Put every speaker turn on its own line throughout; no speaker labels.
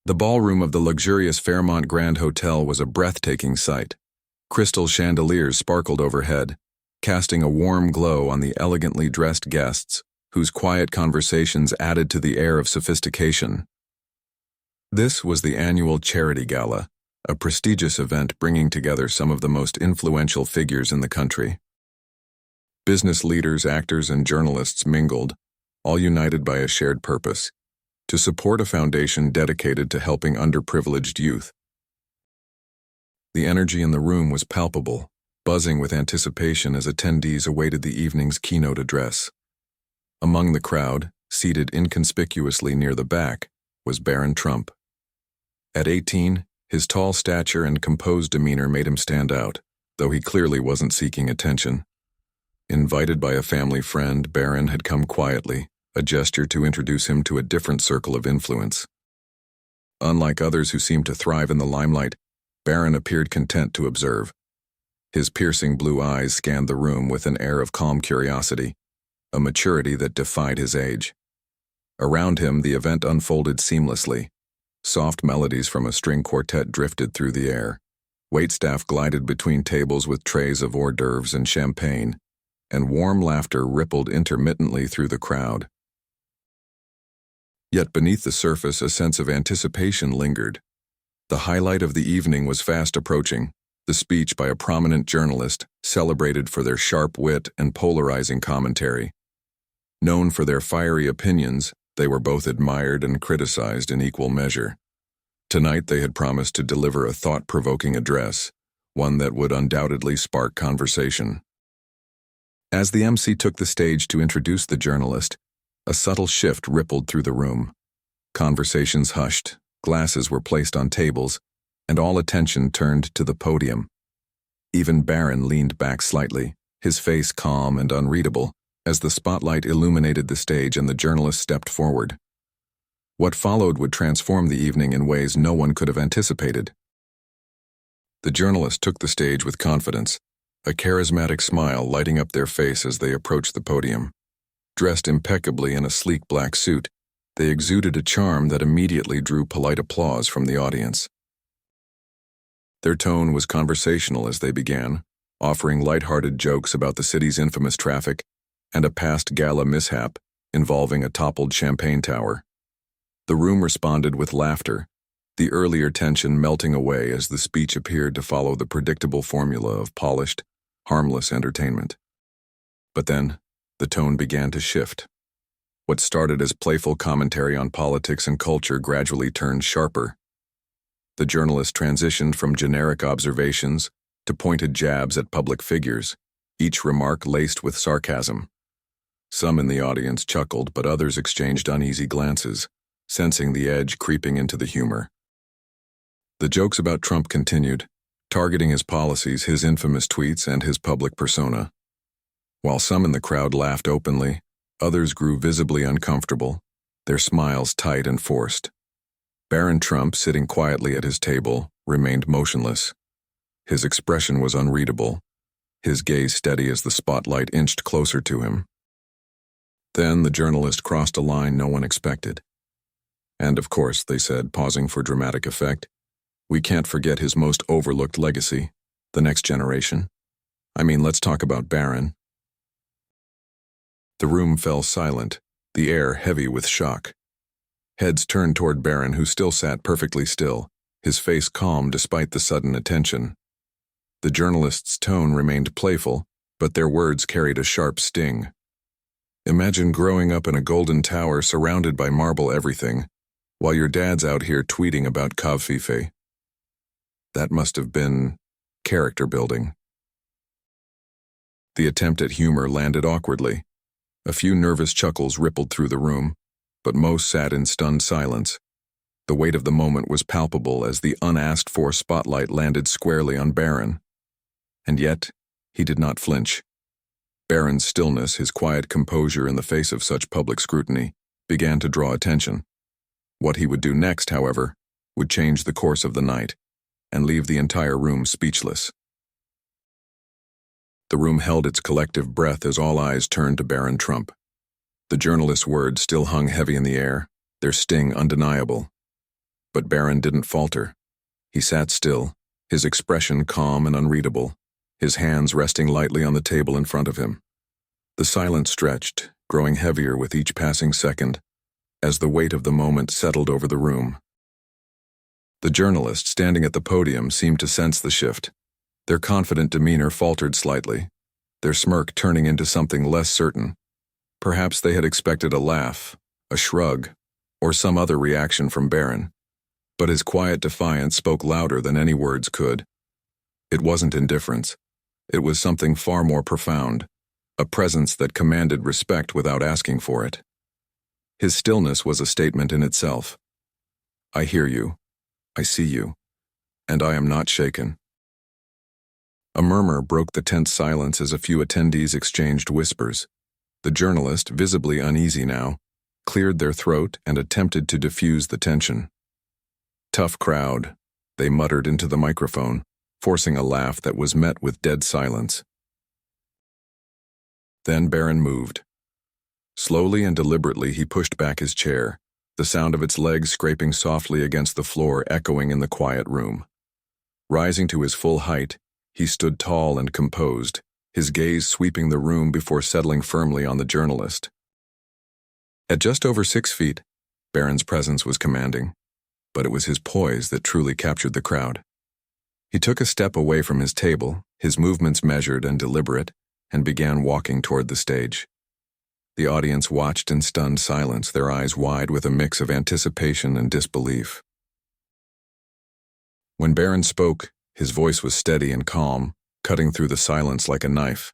The ballroom of the luxurious Fairmont Grand Hotel was a breathtaking sight. Crystal chandeliers sparkled overhead, casting a warm glow on the elegantly dressed guests, whose quiet conversations added to the air of sophistication. This was the annual Charity Gala, a prestigious event bringing together some of the most influential figures in the country. Business leaders, actors, and journalists mingled, all united by a shared purpose: to support a foundation dedicated to helping underprivileged youth. The energy in the room was palpable, buzzing with anticipation as attendees awaited the evening's keynote address. Among the crowd, seated inconspicuously near the back, was Barron Trump. At 18, his tall stature and composed demeanor made him stand out, though he clearly wasn't seeking attention. Invited by a family friend, Barron had come quietly, a gesture to introduce him to a different circle of influence. Unlike others who seemed to thrive in the limelight, Barron appeared content to observe. His piercing blue eyes scanned the room with an air of calm curiosity, a maturity that defied his age. Around him, the event unfolded seamlessly. Soft melodies from a string quartet drifted through the air. Waitstaff glided between tables with trays of hors d'oeuvres and champagne, and warm laughter rippled intermittently through the crowd. Yet beneath the surface, a sense of anticipation lingered. The highlight of the evening was fast approaching: the speech by a prominent journalist, celebrated for their sharp wit and polarizing commentary. Known for their fiery opinions, they were both admired and criticized in equal measure. Tonight they had promised to deliver a thought-provoking address, one that would undoubtedly spark conversation. As the MC took the stage to introduce the journalist, a subtle shift rippled through the room. Conversations hushed, glasses were placed on tables, and all attention turned to the podium. Even Barron leaned back slightly, his face calm and unreadable, as the spotlight illuminated the stage and the journalist stepped forward. What followed would transform the evening in ways no one could have anticipated. The journalist took the stage with confidence, a charismatic smile lighting up their face as they approached the podium. Dressed impeccably in a sleek black suit, they exuded a charm that immediately drew polite applause from the audience. Their tone was conversational as they began, offering light-hearted jokes about the city's infamous traffic and a past gala mishap involving a toppled champagne tower. The room responded with laughter, the earlier tension melting away as the speech appeared to follow the predictable formula of polished, harmless entertainment. But then, the tone began to shift. What started as playful commentary on politics and culture gradually turned sharper. The journalist transitioned from generic observations to pointed jabs at public figures, each remark laced with sarcasm. Some in the audience chuckled, but others exchanged uneasy glances, sensing the edge creeping into the humor. The jokes about Trump continued, targeting his policies, his infamous tweets, and his public persona. While some in the crowd laughed openly, others grew visibly uncomfortable, their smiles tight and forced. Barron Trump, sitting quietly at his table, remained motionless. His expression was unreadable, his gaze steady as the spotlight inched closer to him. Then the journalist crossed a line no one expected. "And of course," they said, pausing for dramatic effect, "we can't forget his most overlooked legacy, the next generation. I mean, let's talk about Barron." The room fell silent, the air heavy with shock. Heads turned toward Barron, who still sat perfectly still, his face calm despite the sudden attention. The journalist's tone remained playful, but their words carried a sharp sting. "Imagine growing up in a golden tower surrounded by marble everything, while your dad's out here tweeting about Kavfife. That must have been character building." The attempt at humor landed awkwardly. A few nervous chuckles rippled through the room, but most sat in stunned silence. The weight of the moment was palpable as the unasked-for spotlight landed squarely on Barron. And yet, he did not flinch. Barron's stillness, his quiet composure in the face of such public scrutiny, began to draw attention. What he would do next, however, would change the course of the night and leave the entire room speechless. The room held its collective breath as all eyes turned to Barron Trump. The journalist's words still hung heavy in the air, their sting undeniable. But Barron didn't falter. He sat still, his expression calm and unreadable, his hands resting lightly on the table in front of him. The silence stretched, growing heavier with each passing second, as the weight of the moment settled over the room. The journalists standing at the podium seemed to sense the shift. Their confident demeanor faltered slightly, their smirk turning into something less certain. Perhaps they had expected a laugh, a shrug, or some other reaction from Barron. But his quiet defiance spoke louder than any words could. It wasn't indifference. It was something far more profound, a presence that commanded respect without asking for it. His stillness was a statement in itself. I hear you. I see you. And I am not shaken. A murmur broke the tense silence as a few attendees exchanged whispers. The journalist, visibly uneasy now, cleared their throat and attempted to diffuse the tension. Tough crowd, they muttered into the microphone, forcing a laugh that was met with dead silence. Then Barron moved. Slowly and deliberately he pushed back his chair, the sound of its legs scraping softly against the floor echoing in the quiet room. Rising to his full height, he stood tall and composed, his gaze sweeping the room before settling firmly on the journalist. At just over 6 feet, Barron's presence was commanding, but it was his poise that truly captured the crowd. He took a step away from his table, his movements measured and deliberate, and began walking toward the stage. The audience watched in stunned silence, their eyes wide with a mix of anticipation and disbelief. When Barron spoke, his voice was steady and calm, cutting through the silence like a knife.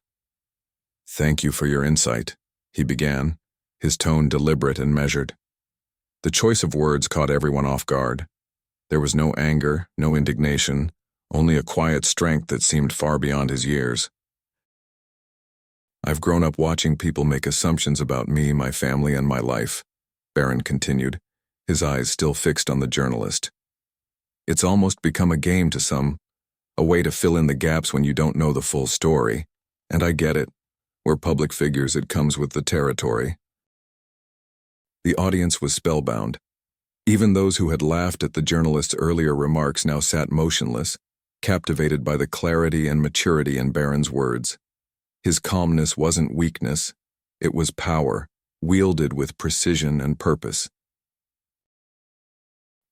"Thank you for your insight," he began, his tone deliberate and measured. The choice of words caught everyone off guard. There was no anger, no indignation, only a quiet strength that seemed far beyond his years. "I've grown up watching people make assumptions about me, my family, and my life," Barron continued, his eyes still fixed on the journalist. "It's almost become a game to some, a way to fill in the gaps when you don't know the full story. And I get it. We're public figures, it comes with the territory." The audience was spellbound. Even those who had laughed at the journalist's earlier remarks now sat motionless, captivated by the clarity and maturity in Barron's words. His calmness wasn't weakness, it was power, wielded with precision and purpose.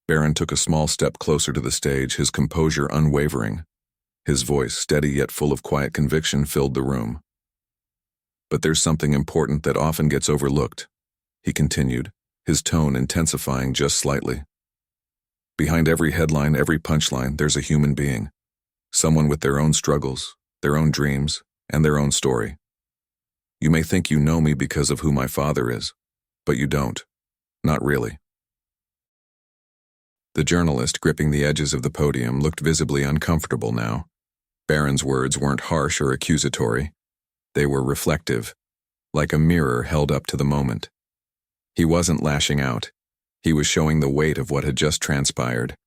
Barron took a small step closer to the stage, his composure unwavering. His voice, steady yet full of quiet conviction, filled the room. "But there's something important that often gets overlooked," he continued, his tone intensifying just slightly. "Behind every headline, every punchline, there's a human being. Someone with their own struggles, their own dreams, and their own story. You may think you know me because of who my father is, but you don't. Not really." The journalist, gripping the edges of the podium, looked visibly uncomfortable now. Barron's words weren't harsh or accusatory. They were reflective, like a mirror held up to the moment. He wasn't lashing out. He was showing the weight of what had just transpired.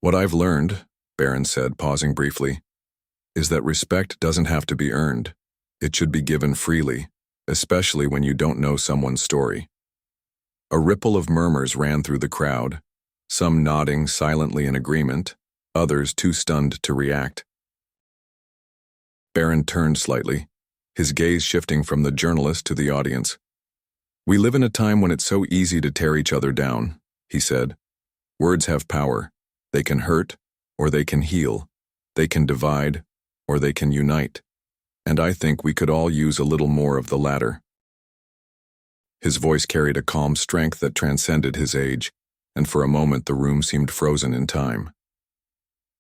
"What I've learned," Barron said, pausing briefly, "is that respect doesn't have to be earned. It should be given freely, especially when you don't know someone's story." A ripple of murmurs ran through the crowd, some nodding silently in agreement, others too stunned to react. Barron turned slightly, his gaze shifting from the journalist to the audience. "We live in a time when it's so easy to tear each other down," he said. "Words have power. They can hurt, or they can heal. They can divide, or they can unite. And I think we could all use a little more of the latter." His voice carried a calm strength that transcended his age, and for a moment the room seemed frozen in time.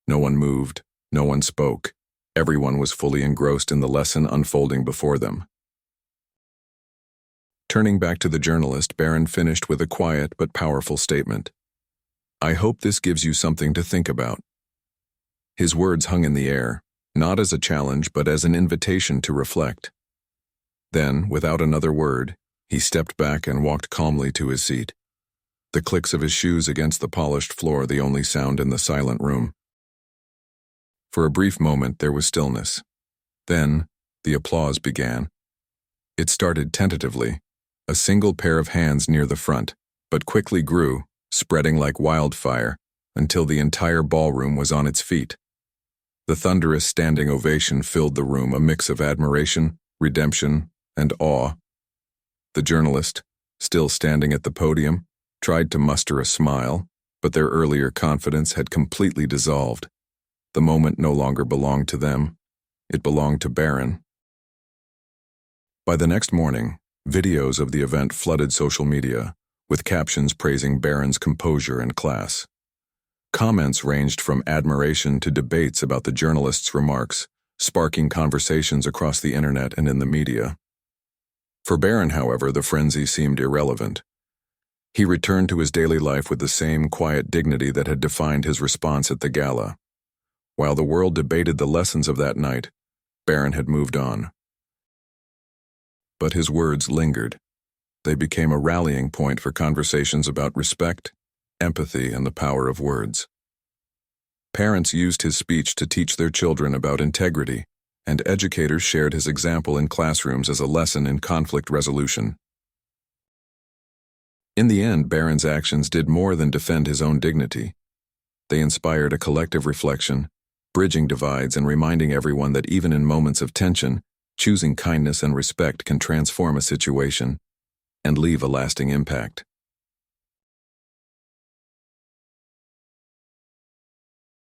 No one moved, no one spoke. Everyone was fully engrossed in the lesson unfolding before them. Turning back to the journalist, Barron finished with a quiet but powerful statement. "I hope this gives you something to think about." His words hung in the air, not as a challenge but as an invitation to reflect. Then, without another word, he stepped back and walked calmly to his seat, the clicks of his shoes against the polished floor the only sound in the silent room. For a brief moment there was stillness. Then, the applause began. It started tentatively, a single pair of hands near the front, but quickly grew, spreading like wildfire until the entire ballroom was on its feet. The thunderous standing ovation filled the room, a mix of admiration, redemption, and awe. The journalist, still standing at the podium, tried to muster a smile, but their earlier confidence had completely dissolved. The moment no longer belonged to them. It belonged to Barron. By the next morning, videos of the event flooded social media, with captions praising Barron's composure and class. Comments ranged from admiration to debates about the journalist's remarks, sparking conversations across the internet and in the media. For Barron, however, the frenzy seemed irrelevant. He returned to his daily life with the same quiet dignity that had defined his response at the gala. While the world debated the lessons of that night, Barron had moved on. But his words lingered. They became a rallying point for conversations about respect, empathy, and the power of words. Parents used his speech to teach their children about integrity, and educators shared his example in classrooms as a lesson in conflict resolution. In the end, Barron's actions did more than defend his own dignity. They inspired a collective reflection, bridging divides and reminding everyone that even in moments of tension, choosing kindness and respect can transform a situation and leave a lasting impact.